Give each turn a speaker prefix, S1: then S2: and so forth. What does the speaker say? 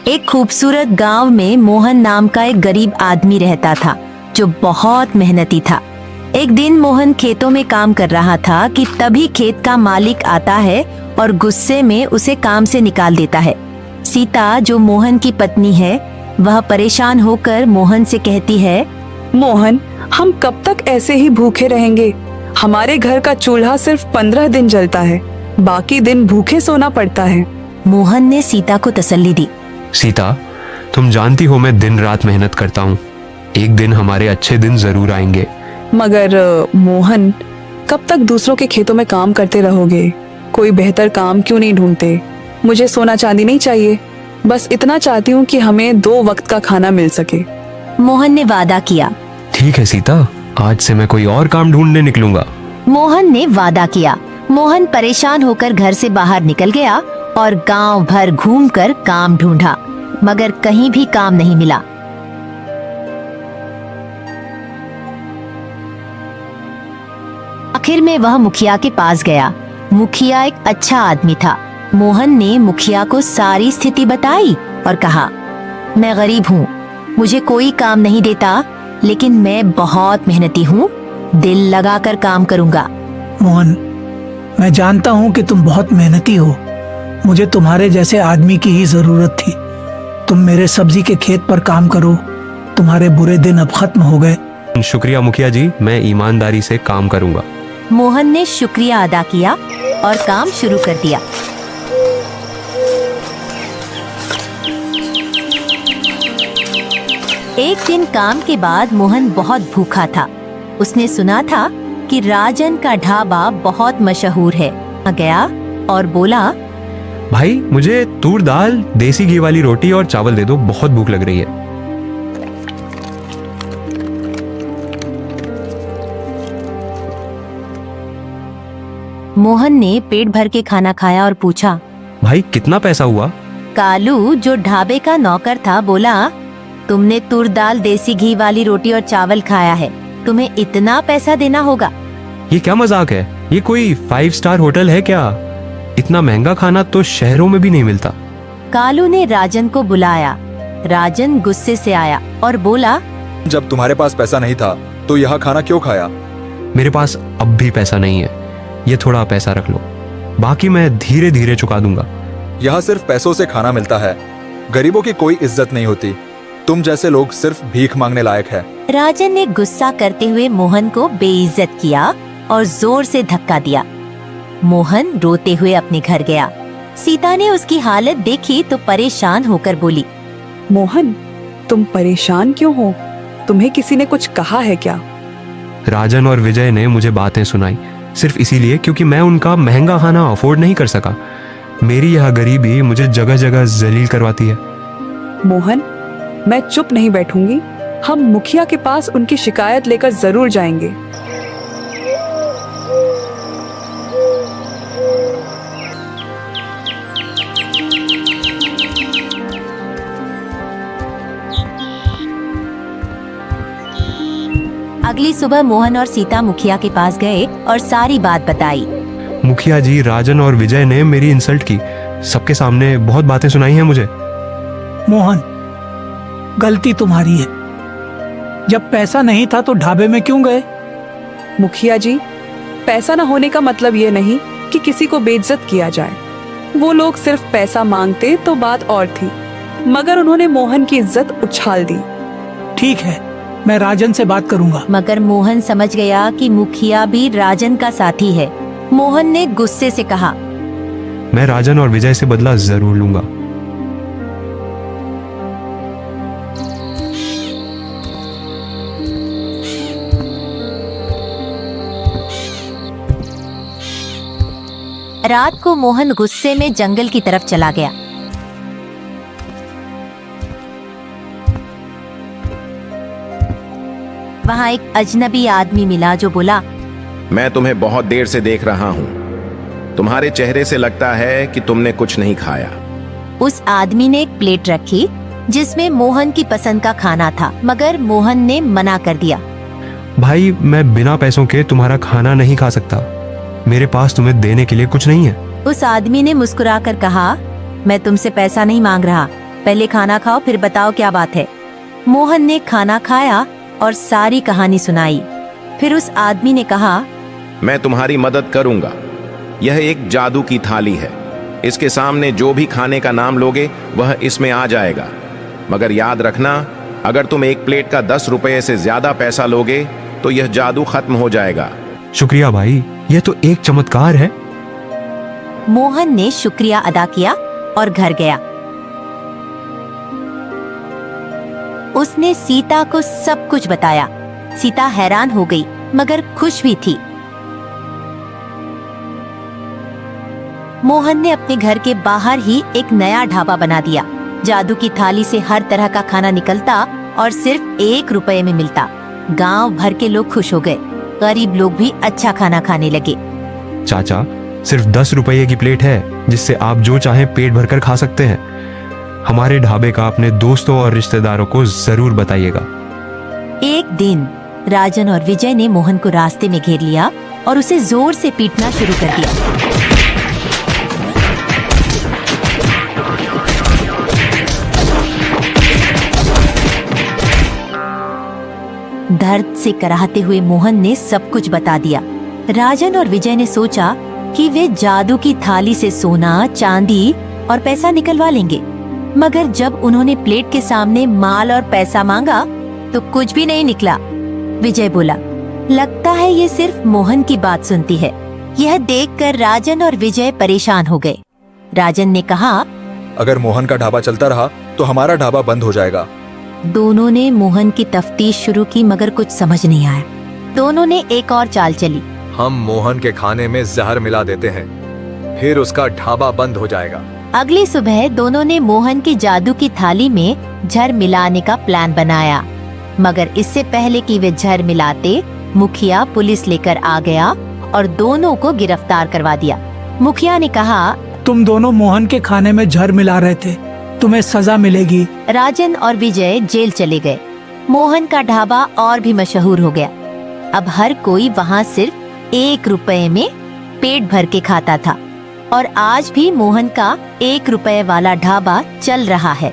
S1: एक खूबसूरत गांव में मोहन नाम का एक गरीब आदमी रहता था जो बहुत मेहनती था। एक दिन मोहन खेतों में काम कर रहा था कि तभी खेत का मालिक आता है और गुस्से में उसे काम से निकाल देता है। सीता जो मोहन की पत्नी है, वह परेशान होकर मोहन से कहती है,
S2: मोहन, हम कब तक ऐसे ही भूखे रहेंगे? हमारे घर का चूल्हा सिर्फ 15 दिन जलता है, बाकी दिन भूखे सोना पड़ता है।
S1: मोहन ने सीता को तसल्ली दी।
S3: सीता, तुम जानती हो मैं दिन रात मेहनत करता हूँ। एक दिन हमारे अच्छे दिन जरूर आएंगे।
S2: मगर मोहन, कब तक दूसरों के खेतों में काम करते रहोगे? कोई बेहतर काम क्यों नहीं ढूंढते? मुझे सोना चांदी नहीं चाहिए, बस इतना चाहती हूँ कि हमें 2 वक्त का खाना मिल सके।
S1: मोहन ने वादा किया।
S3: ठीक है सीता, आज से मैं कोई और काम ढूंढने निकलूंगा।
S1: मोहन ने वादा किया। मोहन परेशान होकर घर से बाहर निकल गया और गांव भर घूमकर काम ढूंढा, मगर कहीं भी काम नहीं मिला। आखिर में वह मुखिया के पास गया। मुखिया एक अच्छा आदमी था। मोहन ने मुखिया को सारी स्थिति बताई और कहा, मैं गरीब हूँ, मुझे कोई काम नहीं देता, लेकिन मैं बहुत मेहनती हूँ, दिल लगाकर काम करूँगा।
S4: मोहन, मैं जानता हूँ कि तुम बहुत मेहनती हो। मुझे तुम्हारे जैसे आदमी की ही जरूरत थी। तुम मेरे सब्जी के खेत पर काम करो। तुम्हारे बुरे दिन अब खत्म हो गए।
S3: शुक्रिया मुखिया जी, मैं ईमानदारी से काम करूंगा।
S1: मोहन ने शुक्रिया अदा किया और काम शुरू कर दिया। एक दिन काम के बाद मोहन बहुत भूखा था। उसने सुना था कि राजन का ढाबा बहुत मशहूर है। गया और बोला,
S3: भाई मुझे तूर दाल, देसी घी वाली रोटी और चावल दे दो, बहुत भूख लग रही है।
S1: मोहन ने पेट भर के खाना खाया और पूछा,
S3: भाई कितना पैसा हुआ?
S1: कालू जो ढाबे का नौकर था बोला, तुमने तूर दाल, देसी घी वाली रोटी और चावल खाया है, तुम्हें इतना पैसा देना होगा।
S3: ये क्या मजाक है? ये कोई 5 स्टार होटल है क्या? इतना महंगा खाना तो शहरों में भी नहीं मिलता।
S1: कालू ने राजन को बुलाया। राजन गुस्से से आया और बोला,
S5: जब तुम्हारे पास पैसा नहीं था तो यह खाना क्यों खाया?
S3: मेरे पास अब भी पैसा नहीं है, ये थोड़ा पैसा रख लो, बाकी मैं धीरे धीरे चुका दूंगा।
S5: यहाँ सिर्फ पैसों से खाना मिलता है, गरीबों की कोई इज्जत नहीं होती। तुम जैसे लोग सिर्फ भीख मांगने लायक है।
S1: राजन ने गुस्सा करते हुए मोहन को बेइज्जत किया और जोर से धक्का दिया। मोहन रोते हुए अपने घर गया। सीता ने उसकी हालत देखी तो परेशान होकर बोली,
S2: मोहन, तुम परेशान क्यों हो? तुम्हें किसी ने कुछ कहा है क्या?
S3: राजन और विजय ने मुझे बातें सुनाई, सिर्फ इसीलिए क्योंकि मैं उनका महंगा खाना अफोर्ड नहीं कर सका। मेरी यह गरीबी मुझे जगह जगह जलील करवाती है।
S2: मोहन, मैं चुप नहीं बैठूंगी। हम मुखिया के पास उनकी शिकायत लेकर जरूर जाएंगे।
S1: अगली सुबह मोहन और सीता मुखिया के पास गए और सारी बात बताई।
S3: मुखिया जी, राजन और विजय ने मेरी इंसल्ट की, सबके सामने बहुत बातें सुनाई हैं मुझे।
S4: मोहन, गलती तुम्हारी है। जब पैसा नहीं था तो ढाबे में क्यों गए?
S2: मुखिया जी, पैसा न होने का मतलब ये नहीं कि किसी को बेइज्जत किया जाए। वो लोग सिर्फ पैसा मांगते तो बात और थी, मगर उन्होंने मोहन की इज्जत उछाल दी।
S4: ठीक है, मैं राजन से बात करूंगा।
S1: मगर मोहन समझ गया कि मुखिया भी राजन का साथी है। मोहन ने गुस्से से कहा,
S3: मैं राजन और विजय से बदला जरूर लूंगा।
S1: रात को मोहन गुस्से में जंगल की तरफ चला गया। वहाँ एक अजनबी आदमी मिला जो बोला,
S6: मैं तुम्हें बहुत देर से देख रहा हूँ। तुम्हारे चेहरे से लगता है कि तुमने कुछ नहीं खाया।
S1: उस आदमी ने एक प्लेट रखी जिसमें मोहन की पसंद का खाना था, मगर मोहन ने मना कर दिया।
S3: भाई, मैं बिना पैसों के तुम्हारा खाना नहीं खा सकता। मेरे पास तुम्हें देने के लिए कुछ नहीं है।
S1: उस आदमी ने मुस्कुराकर कहा, मैं तुमसे पैसा नहीं मांग रहा, पहले खाना खाओ फिर बताओ क्या बात है। मोहन ने खाना खाया और सारी कहानी सुनाई। फिर उस आदमी ने कहा,
S6: मैं तुम्हारी मदद करूंगा। यह एक जादू की थाली है। इसके सामने जो भी खाने का नाम लोगे वह इसमें आ जाएगा। मगर याद रखना, अगर तुम एक प्लेट का 10 रुपये से ज्यादा पैसा लोगे तो यह जादू खत्म हो जाएगा।
S3: शुक्रिया भाई, यह तो एक चमत्कार है।
S1: मोहन ने शुक्रिया अदा किया और घर गया। उसने सीता को सब कुछ बताया। सीता हैरान हो गई मगर खुश भी थी। मोहन ने अपने घर के बाहर ही एक नया ढाबा बना दिया। जादू की थाली से हर तरह का खाना निकलता और सिर्फ 1 रुपए में मिलता। गांव भर के लोग खुश हो गए। गरीब लोग भी अच्छा खाना खाने लगे।
S3: चाचा, सिर्फ 10 रुपये की प्लेट है जिससे आप जो चाहें पेट भरकर खा सकते हैं। हमारे ढाबे का अपने दोस्तों और रिश्तेदारों को जरूर बताइएगा।
S1: एक दिन राजन और विजय ने मोहन को रास्ते में घेर लिया और उसे जोर से पीटना शुरू कर दिया। दर्द से कराहते हुए मोहन ने सब कुछ बता दिया। राजन और विजय ने सोचा कि वे जादू की थाली से सोना, चांदी और पैसा निकलवा लेंगे। मगर जब उन्होंने प्लेट के सामने माल और पैसा मांगा तो कुछ भी नहीं निकला। विजय बोला, लगता है ये सिर्फ मोहन की बात सुनती है। यह देखकर राजन और विजय परेशान हो गए। राजन ने कहा,
S5: अगर मोहन का ढाबा चलता रहा तो हमारा ढाबा बंद हो जाएगा।
S1: दोनों ने मोहन की तफ्तीश शुरू की मगर कुछ समझ नहीं आया। दोनों ने एक और चाल चली।
S5: हम मोहन के खाने में जहर मिला देते हैं, फिर उसका ढाबा बंद हो जाएगा।
S1: अगली सुबह दोनों ने मोहन की जादू की थाली में जहर मिलाने का प्लान बनाया। मगर इससे पहले कि वे जहर मिलाते, मुखिया पुलिस लेकर आ गया और दोनों को गिरफ्तार करवा दिया। मुखिया ने कहा,
S4: तुम दोनों मोहन के खाने में जहर मिला रहे थे, तुम्हें सजा मिलेगी।
S1: राजन और विजय जेल चले गए। मोहन का ढाबा और भी मशहूर हो गया। अब हर कोई वहाँ सिर्फ 1 रुपए में पेट भर के खाता था और आज भी मोहन का 1 रुपए वाला ढाबा चल रहा है।